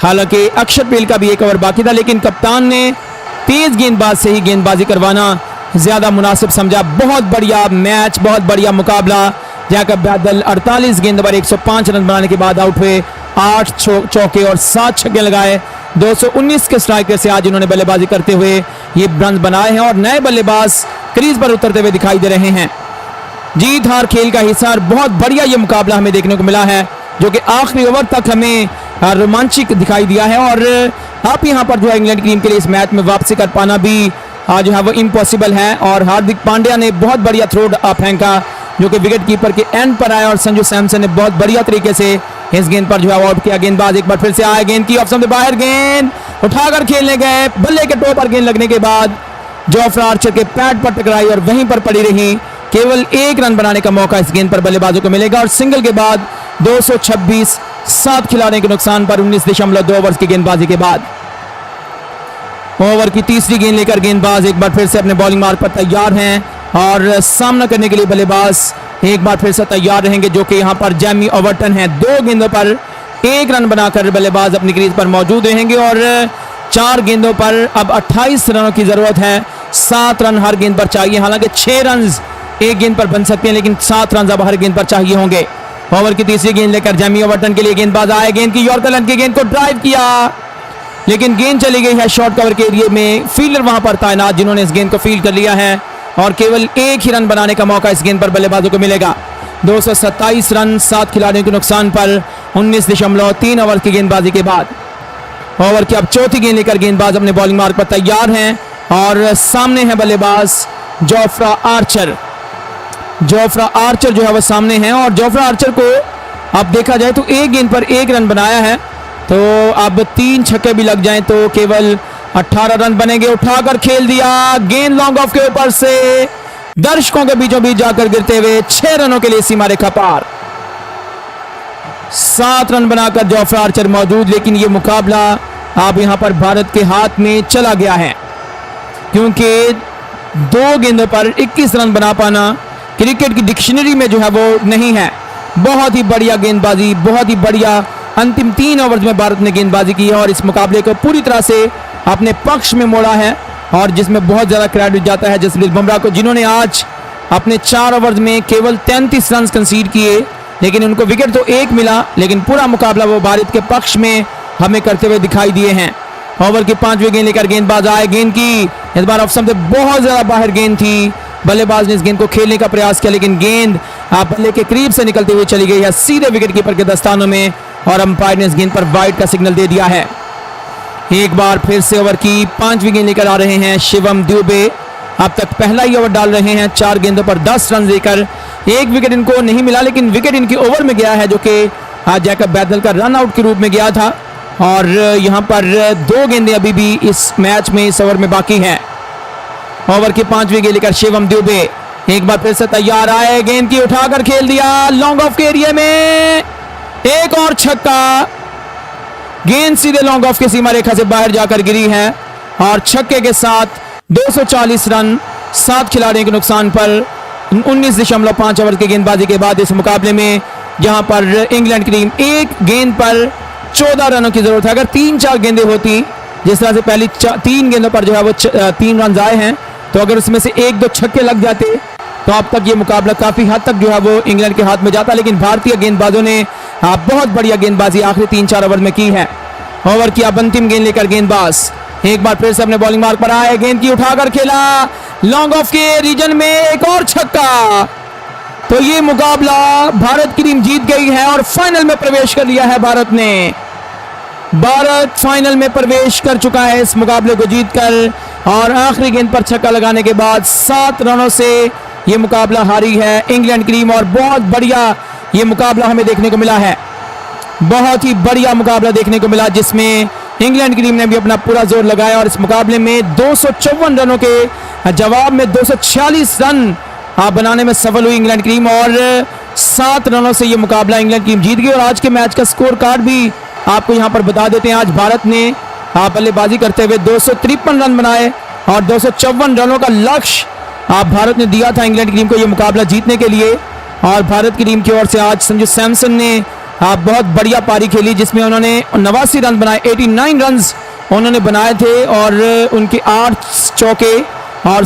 हालांकि अक्षर पटेल का भी एक ओवर बाकी था, लेकिन कप्तान ने तेज गेंदबाज से ही गेंदबाजी करवाना ज्यादा मुनासिब समझा। बहुत बढ़िया मैच, बहुत बढ़िया मुकाबला। जैकब बैदल 48 गेंद पर 105 रन बनाने के बाद आउट हुए। 8 चौके और 7 छक्के लगाए। 219 के स्ट्राइकर से आज इन्होंने बल्लेबाजी करते हुए ये रन बनाए हैं और नए बल्लेबाज क्रीज पर उतरते हुए दिखाई दे रहे हैं। जीत हार खेल का हिस्सा और बहुत बढ़िया ये मुकाबला हमें देखने को मिला है, जो कि आखिरी ओवर तक हमें रोमांचक दिखाई दिया है। और अब यहाँ पर जो है इंग्लैंड टीम के लिए इस मैच में वापसी कर पाना भी जो है वो इम्पॉसिबल है। और हार्दिक पांड्या ने बहुत बढ़िया थ्रो फेंका जो कि विकेट कीपर के एंड पर आया और संजू सैमसन ने बहुत बढ़िया तरीके से इस गेंद पर जो है आउट किया। गेंदबाज एक बार फिर से आए, गेंद की ऑप्शन से बाहर, गेंद उठाकर खेलने गए, बल्ले के टो पर गेंद लगने के बाद जोफ्रा आर्चर के पैड पर टकराई और वहीं पर पड़ी रही। केवल 1 रन बनाने का मौका इस गेंद पर बल्लेबाजों को मिलेगा और सिंगल के बाद 226, 7 खिलाड़ियों के नुकसान पर 19.2 ओवर की गेंदबाजी के बाद ओवर की तीसरी गेंद लेकर गेंदबाज एक बार फिर से अपने बॉलिंग मार्ग पर तैयार हैं और सामना करने के लिए बल्लेबाज एक बार फिर से तैयार रहेंगे, जो कि यहां पर जैमी ओवर्टन है। 2 गेंदों पर 1 रन बनाकर बल्लेबाज अपनी क्रीज पर मौजूद रहेंगे और 4 गेंदों पर अब 28 रनों की जरूरत है। 7 रन हर गेंद पर चाहिए। हालांकि 6 रन एक गेंद पर बन सकते हैं, लेकिन 7 रन अब हर गेंद पर चाहिए होंगे। ओवर की तीसरी गेंद लेकर जैमी ओवर्टन के लिए गेंदबाज आए, गेंद की यॉर्कर की गेंद को ड्राइव किया, लेकिन गेंद चली गई है शॉर्ट कवर के एरिया में। फील्डर वहां पर तैनात जिन्होंने इस गेंद को फील्ड कर लिया है और केवल 1 ही रन बनाने का मौका इस गेंद पर बल्लेबाजों को मिलेगा। 227 रन 7 खिलाड़ियों के नुकसान पर 19.3 ओवर की गेंदबाजी के बाद ओवर की अब चौथी गेंद लेकर गेंदबाज अपने बॉलिंग मार्ग पर तैयार हैं और सामने है बल्लेबाज जोफ्रा आर्चर। जोफ्रा आर्चर जो है वो सामने है और जोफ्रा आर्चर को अब देखा जाए तो 1 गेंद पर 1 रन बनाया है, तो अब 3 छक्के भी लग जाएं तो केवल 18 रन बनेंगे। उठाकर खेल दिया, गेंद लॉन्ग ऑफ के ऊपर से दर्शकों के बीचों बीच जाकर गिरते हुए 6 रनों के लिए सीमा रेखा पार। 7 रन बनाकर जोफ्रा आर्चर मौजूद, लेकिन यह मुकाबला अब यहां पर भारत के हाथ में चला गया है, क्योंकि 2 गेंदों पर 21 रन बना पाना क्रिकेट की डिक्शनरी में जो है वो नहीं है। बहुत ही बढ़िया गेंदबाजी, बहुत ही बढ़िया अंतिम 3 ओवर्स में भारत ने गेंदबाजी की है और इस मुकाबले को पूरी तरह से अपने पक्ष में मोड़ा है और जिसमें बहुत ज्यादा क्रेडिट जाता है जसप्रीत बुमराह को, जिन्होंने आज अपने 4 ओवर्स में केवल 33 रन कंसीड किए, लेकिन उनको विकेट तो 1 मिला, लेकिन पूरा मुकाबला वो भारत के पक्ष में हमें करते हुए दिखाई दिए हैं। ओवर की 5वीं गेंद लेकर गेंदबाज आए, गेंद की इस बार ऑफ से बहुत ज्यादा बाहर गेंद थी। बल्लेबाज ने इस गेंद को खेलने का प्रयास किया, लेकिन गेंद बल्ले के करीब से निकलते हुए चली गई है सीधे विकेट कीपर के दस्तानों में और अंपायर ने इस गेंद पर वाइड का सिग्नल दे दिया है। एक बार फिर से ओवर की 5वीं गेंद लेकर आ रहे हैं शिवम दुबे। अब तक पहला ही ओवर डाल रहे हैं, 4 गेंदों पर 10 रन लेकर। 1 विकेट इनको नहीं मिला, लेकिन विकेट इनके ओवर में गया है, जो कि जैकब बैदल का रन आउट के रूप में गया था। और यहां पर 2 गेंदें अभी भी इस मैच में, इस ओवर में बाकी है। ओवर की 5वीं गेंद लेकर शिवम दुबे एक बार फिर से तैयार आए, गेंद की उठाकर खेल दिया लॉन्ग ऑफ के एरिया में, एक और छक्का। गेंद सीधे लॉन्ग ऑफ की सीमा रेखा से बाहर जाकर गिरी है और छक्के के साथ 240 रन 7 खिलाड़ियों के नुकसान पर 19.5 ओवर की गेंदबाजी के बाद इस मुकाबले में जहां पर इंग्लैंड की टीम 1 गेंद पर 14 रनों की जरूरत है। अगर 3-4 गेंदें होती, जिस तरह से पहली 3 गेंदों पर जो है वो 3 रन आए हैं, तो अगर उसमें से 1-2 छक्के लग जाते तो अब तक ये मुकाबला काफी हद तक जो है वो इंग्लैंड के हाथ में जाता। लेकिन भारतीय गेंदबाजों ने बहुत बढ़िया गेंदबाजी आखिरी 3-4 ओवर में की है। ओवर की अब अंतिम गेंद लेकर गेंदबाज एक बार फिर से अपने बॉलिंग मार्ग पर आए, गेंद की उठाकर खेला लॉन्ग ऑफ के रीजन में, एक और छक्का। तो ये मुकाबला भारत की टीम जीत गई है और फाइनल में प्रवेश कर लिया है भारत ने। भारत फाइनल में प्रवेश कर चुका है इस मुकाबले को जीतकर और आखिरी गेंद पर छक्का लगाने के बाद 7 रनों से ये मुकाबला हारी है इंग्लैंड की टीम। और बहुत बढ़िया ये मुकाबला हमें देखने को मिला है, बहुत ही बढ़िया मुकाबला देखने को मिला, जिसमें इंग्लैंड की टीम ने भी अपना पूरा जोर लगाया और इस मुकाबले में 254 रनों के जवाब में 246 रन बनाने में सफल हुई इंग्लैंड की टीम और 7 रनों से ये मुकाबला इंग्लैंड की टीम जीत गई। और आज के मैच का स्कोर कार्ड भी आपको यहां पर बता देते हैं। आज भारत ने बल्लेबाजी करते हुए 253 रन बनाए और 254 रनों का लक्ष्य भारत ने दिया था इंग्लैंड की टीम को यह मुकाबला जीतने के लिए। और भारत की टीम की ओर से आज संजू सैमसन ने बहुत बढ़िया पारी खेली जिसमें उन्होंने 89 रन बनाए, 89 रन उन्होंने बनाए थे और उनके 8 चौके और